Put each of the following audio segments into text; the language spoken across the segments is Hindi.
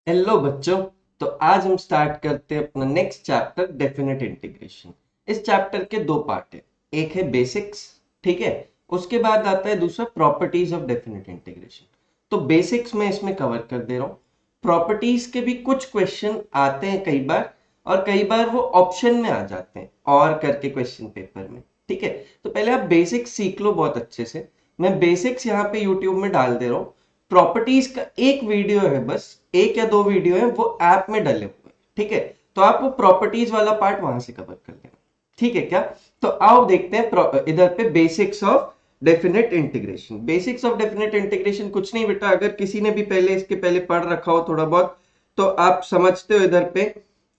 हेलो बच्चों। तो आज हम स्टार्ट करते हैं अपना नेक्स्ट चैप्टर डेफिनेट इंटीग्रेशन। इस चैप्टर के दो पार्ट है। एक है बेसिक्स, ठीक है। उसके बाद आता है दूसरा प्रॉपर्टीज ऑफ डेफिनेट इंटीग्रेशन। तो बेसिक्स में इसमें कवर कर दे रहा हूँ। प्रॉपर्टीज के भी कुछ क्वेश्चन आते हैं कई बार, और कई बार वो ऑप्शन में आ जाते हैं और करके क्वेश्चन पेपर में, ठीक है। तो पहले आप बेसिक्स सीख लो बहुत अच्छे से। मैं बेसिक्स यहाँ पे यूट्यूब में डाल दे रहा हूँ। प्रॉपर्टीज का एक वीडियो है, बस एक या दो वीडियो है, वो ऐप में डले हुए, ठीक है। तो आप वो प्रॉपर्टीज वाला पार्ट वहां से कवर कर लेना, ठीक है क्या। तो आओ देखते हैं इधर पे basics of definite integration. Basics of definite integration कुछ नहीं बेटा, अगर किसी ने भी पहले इसके पहले पढ़ रखा हो थोड़ा बहुत, तो आप समझते हो इधर पे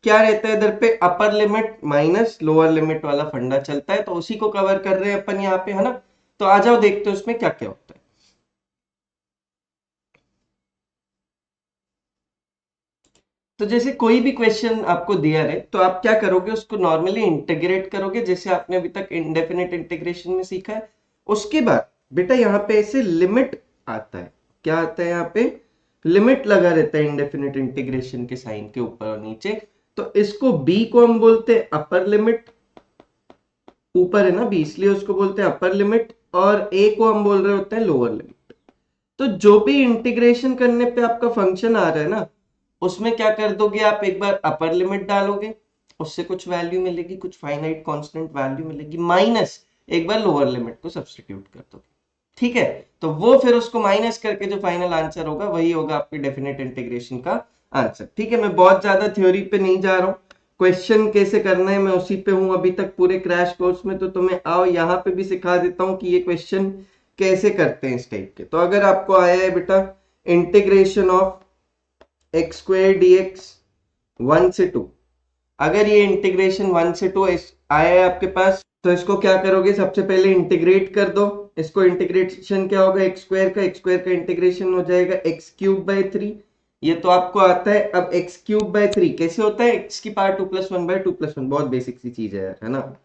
क्या रहता है। इधर पे upper limit minus lower limit वाला फंडा चलता है, तो उसी को कवर कर रहे हैं अपन यहाँ पे, है ना। तो आ जाओ देखते हो उसमें क्या क्या होता है। तो जैसे कोई भी क्वेश्चन आपको दिया रहे, तो आप क्या करोगे, उसको नॉर्मली इंटीग्रेट करोगे जैसे आपने अभी तक इंडेफिनिट इंटीग्रेशन में सीखा है। उसके बाद बेटा यहाँ पे ऐसे लिमिट आता है। क्या आता है यहाँ पे? लिमिट लगा रहता है इंडेफिनिट इंटीग्रेशन के साइन के ऊपर और नीचे। तो इसको बी को हम बोलते हैं अपर लिमिट। ऊपर है ना बी, इसलिए उसको बोलते हैं अपर लिमिट, और ए को हम बोल रहे होते हैं लोअर लिमिट। तो जो भी इंटीग्रेशन करने पे आपका फंक्शन आ रहा है ना, उसमें क्या कर दोगे आप, एक बार अपर लिमिट डालोगे, उससे कुछ वैल्यू मिलेगी, कुछ फाइनाइट कांस्टेंट वैल्यू मिलेगी, माइनस एक बार लोअर लिमिट को सब्स्टिट्यूट कर दोगे, ठीक है। तो वो फिर उसको माइनस करके जो फाइनल आंसर होगा वही होगा आपके डेफिनेट इंटीग्रेशन का आंसर, ठीक है। मैं बहुत ज्यादा थ्योरी पे नहीं जा रहा हूँ, क्वेश्चन कैसे करना है मैं उसी पे हूं अभी तक पूरे क्रैश कोर्स में। तो तुम्हें आओ यहाँ पे भी सिखा देता हूँ कि ये क्वेश्चन कैसे करते हैं इस टाइप के। तो अगर आपको आया है बेटा integration of x square D x 1 से 2, अगर ये इंटीग्रेशन 1 से 2 आया है आपके पास, तो इसको क्या करोगे, सबसे पहले इंटीग्रेट कर दो। इसको इंटीग्रेशन क्या होगा, एक्स स्क्वायर का इंटीग्रेशन हो जाएगा x³ बाई 3। ये तो आपको आता है। अब x³ बाई 3 कैसे होता है, x की पावर 2+1/2+1, बहुत बेसिक सी चीज है यार, है ना।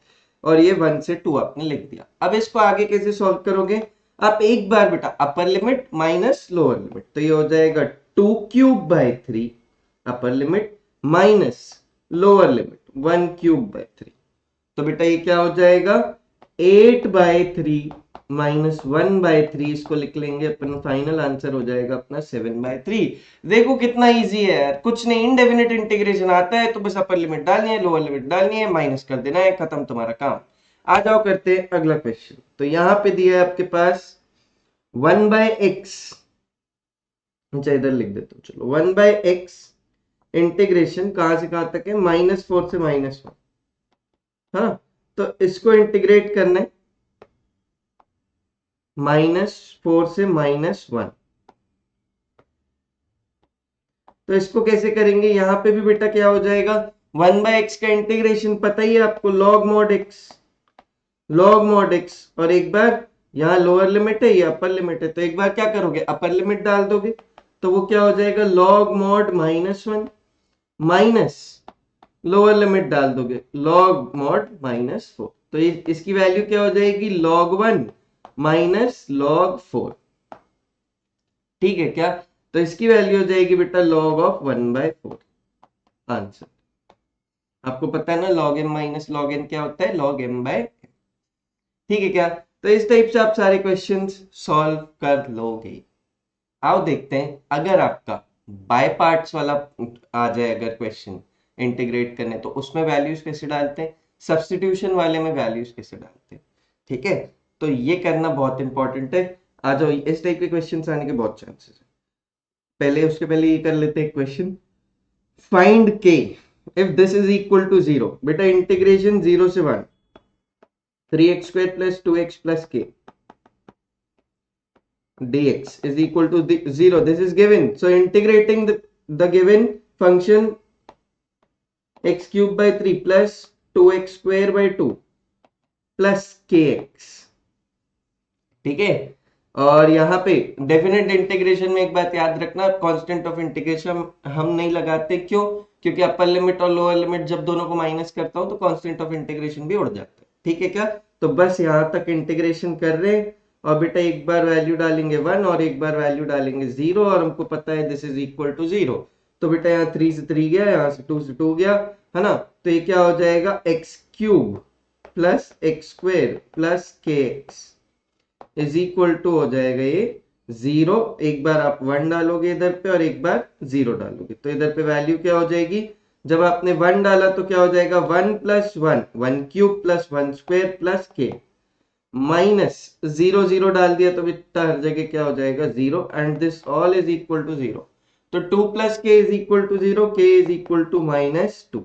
और ये 1 से 2 आपने लिख दिया। अब इसको आगे कैसे सॉल्व करोगे, आप एक बार बेटा upper limit minus lower limit, तो ये हो जाएगा 2³ by 3 upper limit minus lower limit 1³ by 3। तो बेटा ये क्या हो जाएगा, 8/3 माइनस 1/3, इसको लिख लेंगे अपन, फाइनल आंसर हो जाएगा अपना 7/3। देखो कितना इजी है यार, कुछ नहीं, इनडेफिनिट इंटीग्रेशन आता है तो बस अपर लिमिट डालनी है, लोअर लिमिट डालनी है, माइनस कर देना है, खत्म तुम्हारा काम। आ जाओ करते हैं अगला क्वेश्चन। तो यहां पे दिया है आपके पास 1/x, अच्छा इधर लिख देता हूं, चलो 1/x इंटीग्रेशन कहां से कहां तक है, -4 से -1, हाँ। तो इसको इंटीग्रेट करना है -4 से -1। तो इसको कैसे करेंगे, यहां पे भी बेटा क्या हो जाएगा, 1/x का इंटीग्रेशन पता ही है आपको, लॉग मॉड x, और एक बार यहाँ लोअर लिमिट है, ये अपर लिमिट है, तो एक बार क्या करोगे, अपर लिमिट डाल दोगे, तो वो क्या हो जाएगा, log mod -1 minus lower limit डाल दोगे, लॉग मॉड -4। तो इसकी वैल्यू क्या हो जाएगी, log 1 माइनस log 4, ठीक है क्या। तो इसकी वैल्यू हो जाएगी बेटा log ऑफ 1/4, आंसर। आपको पता है ना log m minus log n क्या होता है, log m/n, ठीक है क्या। तो इस टाइप से आप सारे क्वेश्चंस सॉल्व कर लोगे। आओ देखते हैं, अगर आपका बाय पार्ट्स वाला आ जाए अगर क्वेश्चन इंटीग्रेट करने, तो उसमें वैल्यूज कैसे डालते हैं, सब्स्टिट्यूशन वाले में वैल्यूज कैसे डालते हैं, ठीक है। तो ये करना बहुत इंपॉर्टेंट है। आ जाओ, इस टाइप के क्वेश्चन आने के बहुत चांसेस है। पहले उसके पहले ये कर लेते हैं question, find k if this is equal to 0। बेटा इंटीग्रेशन 0 से 1, 3x² plus 2x plus k dx is equal to 0. This is given. So integrating the given function x³ by 3 plus 2x² by 2 plus kx, ठीक है। और यहाँ पे डेफिनेट इंटीग्रेशन में एक बात याद रखना, कांस्टेंट ऑफ इंटीग्रेशन हम नहीं लगाते, क्यों, क्योंकि अपर लिमिट और लोअर लिमिट जब दोनों को माइनस करता हूं तो कांस्टेंट ऑफ इंटीग्रेशन भी उड़ जाता है, ठीक है क्या। तो बस यहां तक इंटीग्रेशन कर रहे हैं, और बेटा एक बार वैल्यू डालेंगे 1 और एक बार वैल्यू डालेंगे 0, और हमको पता है दिस इज इक्वल टू 0। तो बेटा यहाँ 3 से 3 गया, यहाँ से 2 से 2 गया, है ना। तो ये क्या हो जाएगा, x cube plus x square plus के एक्स इज इक्वल टू हो जाएगा ये 0। एक बार आप 1 डालोगे इधर पे और एक बार 0 डालोगे, तो इधर पे वैल्यू क्या हो जाएगी, जब आपने 1 डाला तो क्या हो जाएगा 1 plus 1, 1 cube plus 1 square plus के, माइनस 0 0 डाल दिया तो बेटा हर जगह क्या हो जाएगा 0, and this all is equal to 0। तो 2 प्लस के इज इक्वल टू 0, के इज इक्वल टू -2।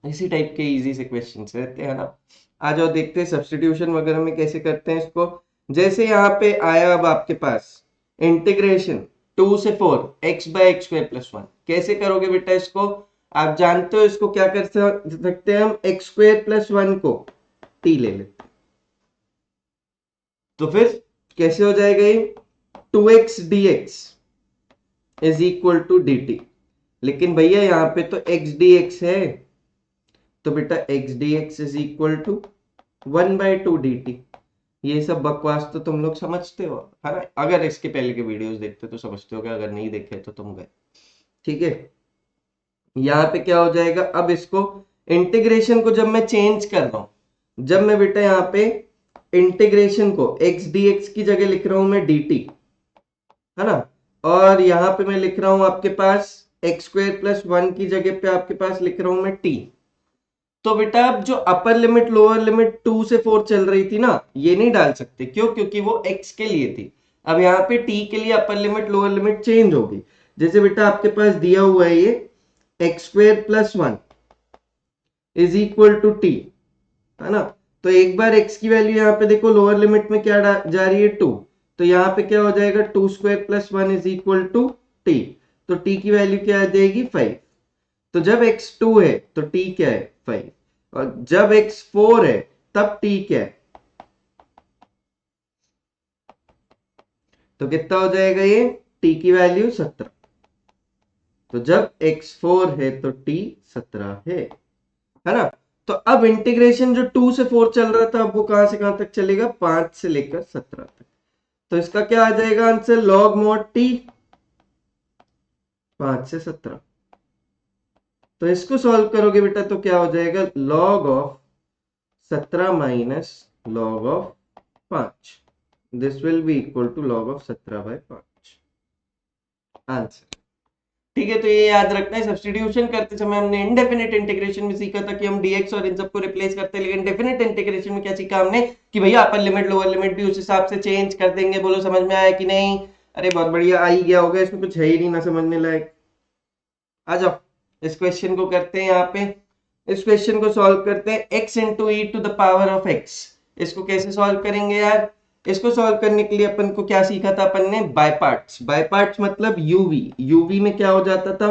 इसी टाइप के इजी से क्वेश्चंस रहते हैं ना। आ जाओ देखते हैं सब्स्टिट्यूशन वगैरह में कैसे करते हैं इसको। जैसे यहाँ पे आया अब आपके पास इंटीग्रेशन 2 से 4 x by x square plus 1, कैसे करोगे बेटा इसको, आप जानते हो इसको क्या कर सकते हैं हम, एक्स स्क्वायर प्लस 1 को t ले लेते हैं, तो फिर कैसे हो जाएगा ये 2x dx is equal to dt। लेकिन भैया यहाँ पे तो x dx है, तो बेटा x dx is equal to 1/2 dt। ये सब बकवास तो तुम लोग समझते हो, है ना। अगर इसके पहले के वीडियोस देखते तो समझते हो, अगर नहीं देखे तो तुम गए, ठीक है। यहाँ पे क्या हो जाएगा, अब इसको इंटीग्रेशन को जब मैं चेंज कर रहा हूं, जब मैं बेटा यहाँ पे इंटीग्रेशन को x dx की जगह लिख रहा हूं मैं dt, है ना, और यहाँ पे मैं लिख रहा हूं आपके पास एक्स स्क्वायर प्लस 1 की जगह पे आपके पास लिख रहा हूं मैं t। तो बेटा अब जो अपर लिमिट लोअर लिमिट 2 से 4 चल रही थी ना, ये नहीं डाल सकते, क्यों, क्योंकि वो x के लिए थी। अब यहाँ पे t के लिए upper limit lower limit change होगी। जैसे बेटा आपके पास दिया हुआ है ये x square plus 1 is equal to t, है ना। तो एक बार x की वैल्यू यहाँ पे देखो लोअर लिमिट में क्या जा रही है 2, तो यहाँ पे क्या हो जाएगा 2 square plus 1 is equal to t. तो t की वैल्यू क्या आ जाएगी 5। तो जब x 2 है तो t क्या है 5, और जब x 4 है तब t क्या है, तो कितना हो जाएगा ये t की वैल्यू 17। तो जब x 4 है तो t 17 है ना। तो अब इंटीग्रेशन जो 2 से 4 चल रहा था, अब वो कहां से कहां तक चलेगा, 5 से लेकर 17 तक। तो इसका क्या आ जाएगा आंसर, लॉग मॉड t 5 से 17। तो इसको सॉल्व करोगे बेटा तो क्या हो जाएगा, log of 17 minus log of 5, this will be equal to log of 17/5 answer. ठीक है, तो ये याद रखना है, सब्स्टिट्यूशन करते समय हमने इंडेफिनिट इंटीग्रेशन में सीखा था कि हम dx और इन सबको रिप्लेस करते हैं, लेकिन डेफिनेट इंटीग्रेशन में क्या सीखा हमने कि भैया अपर लिमिट लोअर लिमिट भी उस हिसाब से चेंज कर देंगे। बोलो समझ में आया कि नहीं, अरे बहुत बढ़िया, आ ही गया होगा, इसमें कुछ है ही नहीं ना समझने लायक। आ जाओ इस क्वेश्चन को करते हैं, यहाँ पे इस क्वेश्चन को सॉल्व करते हैं, x into e to the power of x। इसको कैसे सॉल्व करेंगे यार, इसको सॉल्व करने के लिए अपन को क्या सीखा था, अपन ने बाय पार्ट्स। बाय पार्ट्स मतलब यूवी, यूवी में क्या हो जाता था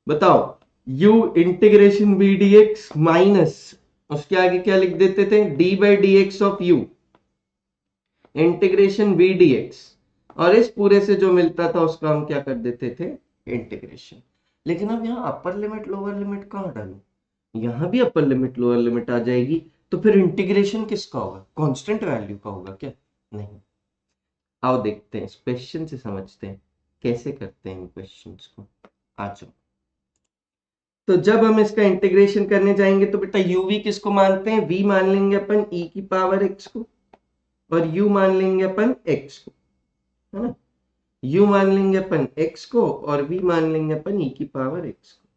बताओ, u integration v dx minus उसके आगे क्या लिख देते थे, d/dx of u integration v dx, और इस पूरे से जो मिलता था उसका हम क्या कर देते थे इंटीग्रेशन। लेकिन अब यहाँ अपर लिमिट लोअर लिमिट कहाँ डालूं, यहाँ भी अपर लिमिट लोअर लिमिट आ जाएगी, तो फिर इंटीग्रेशन किसका होगा, कांस्टेंट वैल्यू का होगा क्या, नहीं। आओ देखते हैं इस क्वेश्चन से, समझते हैं कैसे करते हैं इन क्वेश्चंस को। आ जाओ, तो जब हम इसका इंटीग्रेशन करने जाएंगे तो बेटा uv किसको मानते हैं, v मान लेंगे अपन e की पावर x को, और u मान लेंगे अपन x को, है ना। u मान लेंगे अपन x को और v मान लेंगे अपन e की पावर x को।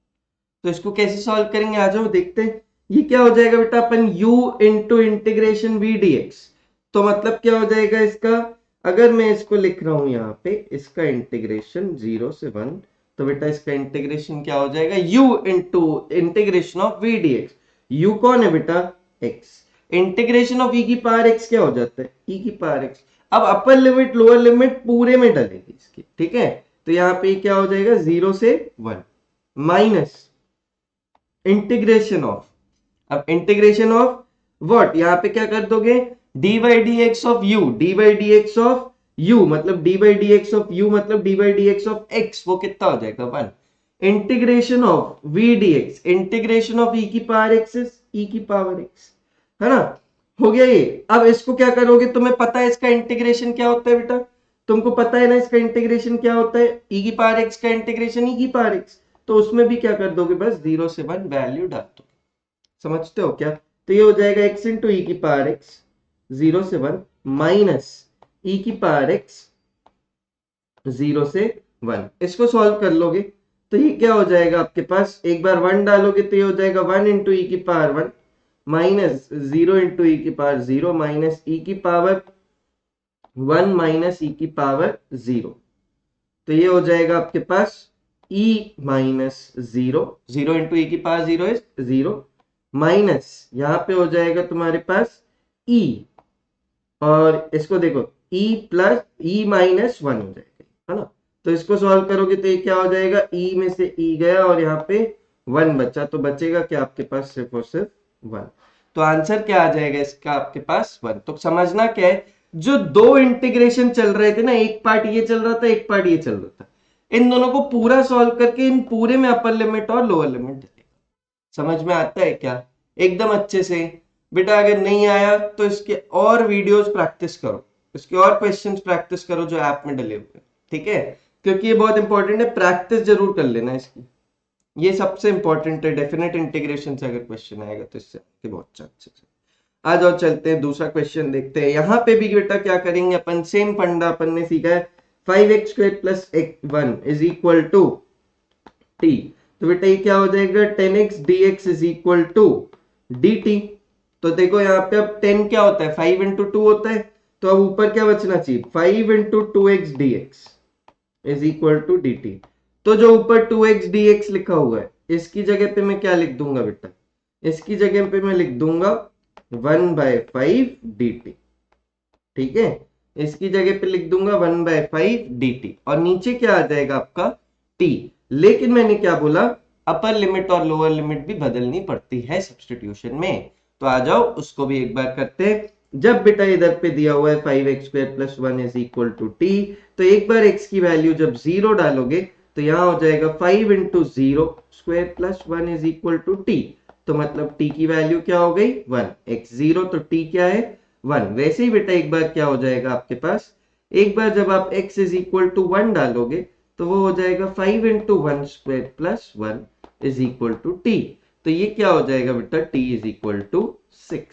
तो इसको कैसे सॉल्व करेंगे, आ जाओ देखते हैं। ये क्या हो जाएगा बेटा, अपन u into integration v dx, तो मतलब क्या हो जाएगा इसका, अगर मैं इसको लिख रहा हूं यहाँ पे इसका इंटीग्रेशन 0 से 1, तो बेटा इसका इंटीग्रेशन क्या हो जाएगा, u into integration of v dx। u कौन है बेटा, x, इंटीग्रेशन ऑफ e की पावर x क्या हो जाता है, e की पावर x। अब अपर लिमिट लोअर लिमिट पूरे में डलेगी इसकी, ठीक है। तो यहाँ पे क्या हो जाएगा 0 से 1 माइनस इंटीग्रेशन ऑफ, अब इंटीग्रेशन ऑफ व्हाट, यहां पे क्या कर दोगे, d/dx of u, d/dx of u मतलब d/dx ऑफ u मतलब d/dx ऑफ x, वो कितना हो जाएगा 1, integration of v dx integration of e की पावर x e की पावर x, है ना, हो गया ये। अब इसको क्या करोगे, तुम्हें पता है इसका इंटीग्रेशन क्या होता है बेटा, तुमको पता है ना इसका इंटीग्रेशन क्या होता है, e की पावर x का इंटीग्रेशन e की पावर x, तो उसमें भी क्या कर दोगे, बस 0 से 1 वैल्यू डाल दो। समझते हो क्या? तो ये हो जाएगा x इंटू ई की पावर x 0 से 1 माइनस e की पावर x 0 से 1। इसको सॉल्व कर लोगे तो ये क्या हो जाएगा आपके पास, एक बार 1 डालोगे तो ये हो जाएगा 1 इंटू ई की पावर 1 माइनस 0 इंटू ई की पावर 0 माइनस ई की पावर 1 माइनस ई की पावर 0। तो ये हो जाएगा आपके पास e माइनस 0, 0 इंटू ई की पावर 0 इज 0 माइनस यहां पे हो जाएगा तुम्हारे पास e, और इसको देखो e प्लस e माइनस 1 हो जाएगा, है ना। तो इसको सॉल्व करोगे तो ये क्या हो जाएगा, e में से e गया और यहाँ पे 1 बचा, तो बचेगा क्या आपके पास, सिर्फ और सिर्फ 1। तो आंसर क्या आ जाएगा इसका आपके पास 1। तो समझना क्या है, जो दो इंटीग्रेशन चल रहे थे ना, एक पार्ट ये चल रहा था, एक पार्ट ये चल रहा था, इन दोनों को पूरा सॉल्व करके इन पूरे में अपर लिमिट और लोअर लिमिट देगा। समझ में आता है क्या, एकदम अच्छे से। बेटा अगर नहीं आया तो इसके और वीडियोस प्रैक्टिस करो, इसके और क्वेश्चंस प्रैक्टिस करो जो ऐप में डले हुए, ठीक है, क्योंकि ये बहुत इंपॉर्टेंट है, प्रैक्टिस जरूर कर लेना इसकी, ये सबसे इंपॉर्टेंट है। डेफिनेट इंटीग्रेशन से अगर क्वेश्चन आएगा तो इससे बहुत अच्छे से। आ जाओ चलते हैं दूसरा क्वेश्चन देखते हैं। यहाँ पे भी बेटा क्या करेंगे अपन, सेम फंडा अपन ने सीखा है, 5x square plus 1 is equal to t। तो बेटा ये क्या हो जाएगा, 10x dx is equal to dt। तो देखो यहाँ पे अब 10 क्या होता है, 5 इंटू 2 होता है, तो अब ऊपर क्या बचना चाहिए, 5 into 2x dx is equal to dt। तो जो ऊपर 2x dx लिखा हुआ है इसकी जगह पे मैं क्या लिख दूंगा बेटा, इसकी जगह पे मैं लिख दूंगा 1/5 dt, ठीक है, इसकी जगह पे लिख दूंगा 1/5 dt, और नीचे क्या आ जाएगा आपका t। लेकिन मैंने क्या बोला, अपर लिमिट और लोअर लिमिट भी बदलनी पड़ती है सब्स्टिट्यूशन में, तो आ जाओ उसको भी एक बार करते हैं। जब बेटा इधर पे दिया हुआ है 5x square plus 1 is equal to t, तो एक बार x की वैल्यू जब 0 डालोगे तो यहां हो जाएगा 5 into 0 square plus 1 is equal to t. तो मतलब t की वैल्यू क्या हो गई 1, x 0 तो t क्या है 1। वैसे ही बेटा एक बार क्या हो जाएगा आपके पास, एक बार जब आप x इज इक्वल टू 1 डालोगे तो वो हो जाएगा 5 into 1 square plus 1 is equal to t. तो ये क्या हो जाएगा बेटा, t इज इक्वल टू 6।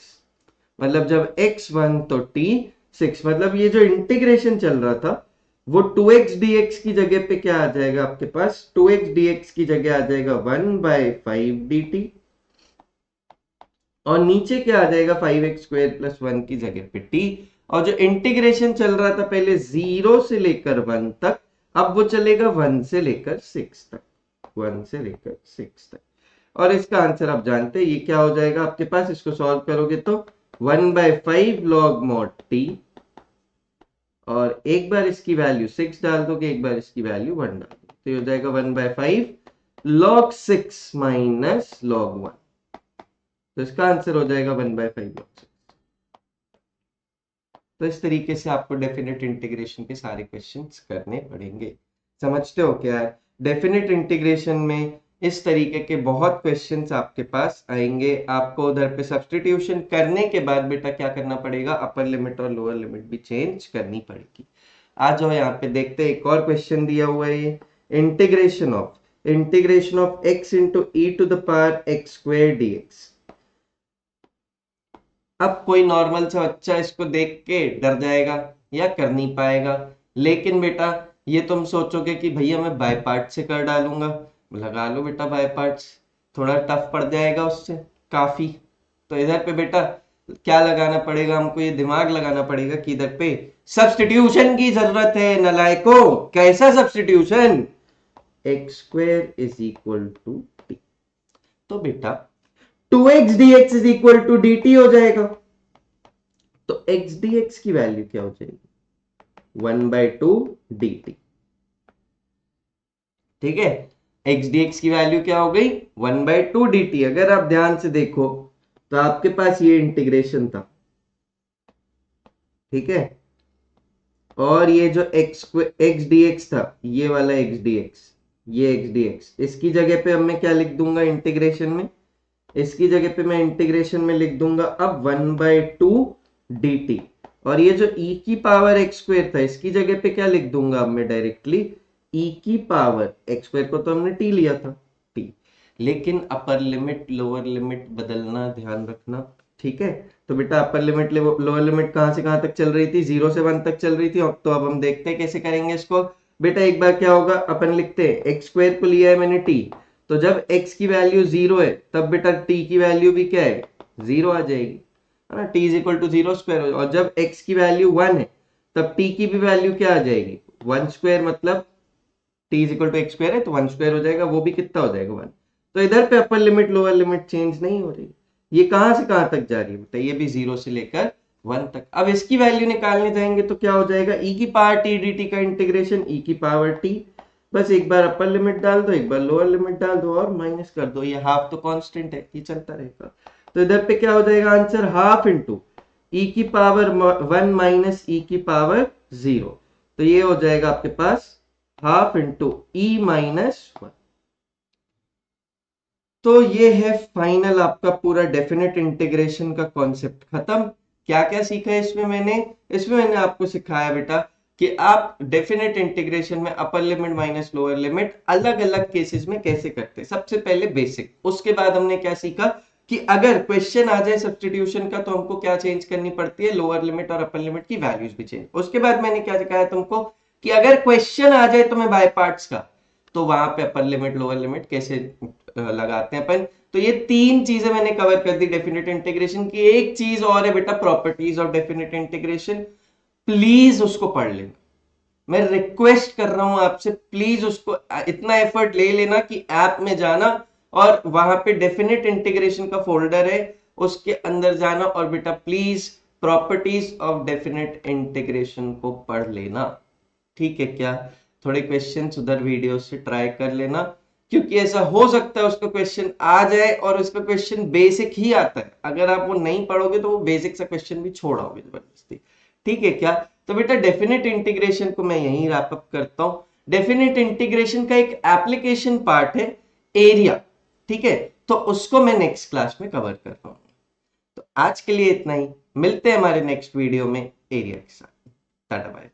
मतलब जब x 1 तो t 6, मतलब ये जो इंटीग्रेशन चल रहा था वो 2x dx की जगह पे क्या आ जाएगा आपके पास, 2x dx की जगह आ जाएगा 1/5 dt, और नीचे क्या आ जाएगा 5x स्क्वायर प्लस 1 की जगह पे t। और जो इंटीग्रेशन चल रहा था पहले 0 से लेकर 1 तक, अब वो चलेगा 1 से लेकर 6 तक, 1 से लेकर 6 तक। और इसका आंसर आप जानते हैं ये क्या हो जाएगा आपके पास, इसको सॉल्व करोगे तो 1/5 log mod t, और एक बार इसकी वैल्यू 6 डाल दोगे, एक बार इसकी वैल्यू 1 डाल दोगे, तो ये हो जाएगा 1/5 log 6 माइनस log 1। तो इसका आंसर हो जाएगा 1/5 log 6। तो इस तरीके से आपको डेफिनेट इंटीग्रेशन के सारे क्वेश्चंस करने पड़ेंगे। समझते हो क्या है, डेफिनेट इंटीग्रेशन में इस तरीके के बहुत क्वेश्चंस आपके पास आएंगे। आपको उधर पे सब्स्टिट्यूशन करने के बाद बेटा क्या करना पड़ेगा, अपर लिमिट और लोअर लिमिट भी चेंज करनी पड़ेगी। आ जाओ यहाँ पे देखते हैं, एक और क्वेश्चन दिया हुआ है, ये integration of x into e to the power x square dx। अब कोई नॉर्मल सा बच्चा इसको देख के डर जाएगा या कर नहीं पाएगा, लेकिन बेटा ये तुम सोचोगे कि भैया मैं बाय पार्ट से कर डालूंगा, लगा लो बेटा बाय पार्ट्स, थोड़ा टफ पड़ जाएगा उससे काफी। तो इधर पे बेटा क्या लगाना पड़ेगा हमको, ये दिमाग लगाना पड़ेगा कि इधर पे सब्स्टिट्यूशन की जरूरत है नलायको। कैसा substitution, x square is equal to t। तो बेटा 2x dx is equal to dt हो जाएगा, तो x dx की वैल्यू क्या हो जाएगी 1/2 dt, ठीक है। x dx की वैल्यू क्या हो गई 1/2 dt। अगर आप ध्यान से देखो तो आपके पास ये इंटीग्रेशन था, ठीक है, और ये जो x dx था, ये वाला x dx, ये x dx, इसकी जगह पे अब मैं क्या लिख दूंगा इंटीग्रेशन में, इसकी जगह पे मैं इंटीग्रेशन में लिख दूंगा अब 1/2 dt। और ये जो e की पावर x स्क्वायर था इसकी जगह पे क्या लिख दूंगा अब मैं डायरेक्टली e की पावर x स्क्वायर को तो हमने t लिया था t, लेकिन अपर लिमिट लोअर लिमिट बदलना ध्यान रखना, ठीक है। तो बेटा अपर लिमिट लोअर लिमिट कहां से कहां तक चल रही थी, 0 से 1 तक चल रही थी। तो अब हम देखते हैं कैसे करेंगे इसको। बेटा एक बार क्या होगा, अपन लिखते हैं एक्स स्क्वायर को लिया है मैंने t, तो जब x की वैल्यू 0 है तब बेटा t की वैल्यू भी क्या है 0 आ जाएगी, है ना, t is equal to 0 square. और जब x की वैल्यू 1 है तब t की भी वैल्यू क्या आ जाएगी 1 स्क्वायर, मतलब t is equal to x square है तो 1 स्क्वायर हो जाएगा, वो भी कितना हो जाएगा 1। तो इधर पे अपर लिमिट लोअर लिमिट चेंज नहीं हो रही, ये कहां से कहां तक जा रही है, बताइए, भी 0 से लेकर 1 तक। अब इसकी वैल्यू निकालने जाएंगे तो क्या हो जाएगा, e की पावर t dt का इंटीग्रेशन e की पावर t, बस एक बार अपर लिमिट डाल दो एक बार लोअर लिमिट डाल दो और माइनस कर दो, ये हाफ तो कांस्टेंट है, ये चलता रहेगा। तो इधर पे क्या हो जाएगा आंसर, हाफ इंटू e की पावर 1 माइनस e की पावर 0, तो ये हो जाएगा आपके पास हाफ इंटू e माइनस 1। तो ये है फाइनल आपका पूरा डेफिनेट इंटीग्रेशन का कॉन्सेप्ट खत्म। क्या क्या सीखा है इसमें मैंने आपको सिखाया बेटा कि आप डेफिनेट इंटीग्रेशन में upper limit minus lower limit अलग अलग केसेस में कैसे करते हैं। सबसे पहले बेसिक, उसके बाद हमने क्या सीखा कि अगर क्वेश्चन आ जाए सब्स्टिट्यूशन का तो हमको क्या चेंज करनी पड़ती है, लोअर लिमिट और अपर लिमिट की वैल्यूज भी चेंज। उसके बाद मैंने क्या सिखाया तुमको कि अगर क्वेश्चन आ जाए तुम्हें बाय पार्ट्स का तो वहां पे अपर लिमिट लोअर लिमिट कैसे लगाते हैं अपन। तो ये तीन चीजें मैंने कवर कर दी डेफिनेट इंटीग्रेशन की। एक चीज और है बेटा, properties of definite integration, please उसको पढ़ लेना, मैं रिक्वेस्ट कर रहा हूं आपसे, प्लीज उसको इतना एफर्ट ले लेना कि ऐप में जाना और वहां पे डेफिनेट इंटीग्रेशन का फोल्डर है उसके अंदर जाना और बेटा please properties of definite integration को पढ़ लेना, ठीक है क्या। थोड़े क्वेश्चंस उधर वीडियो से ट्राई कर लेना, क्योंकि ऐसा हो सकता है उसका क्वेश्चन आ जाए और उसका क्वेश्चन बेसिक ही आता है, अगर आप वो नहीं पढ़ोगे तो वो बेसिक सा क्वेश्चन भी छोड़ आओगे जबरदस्ती, ठीक है क्या। तो बेटा डेफिनेट इंटीग्रेशन को मैं यहीं रैप अप करता हूं। डेफिनेट इंटीग्रेशन का एक एप्लीकेशन पार्ट है एरिया, ठीक है, तो उसको मैं नेक्स्ट क्लास में कवर कर रहा हूं। तो आज के लिए इतना ही, मिलते हैं हमारे नेक्स्ट वीडियो में एरिया के साथ। Tata bye.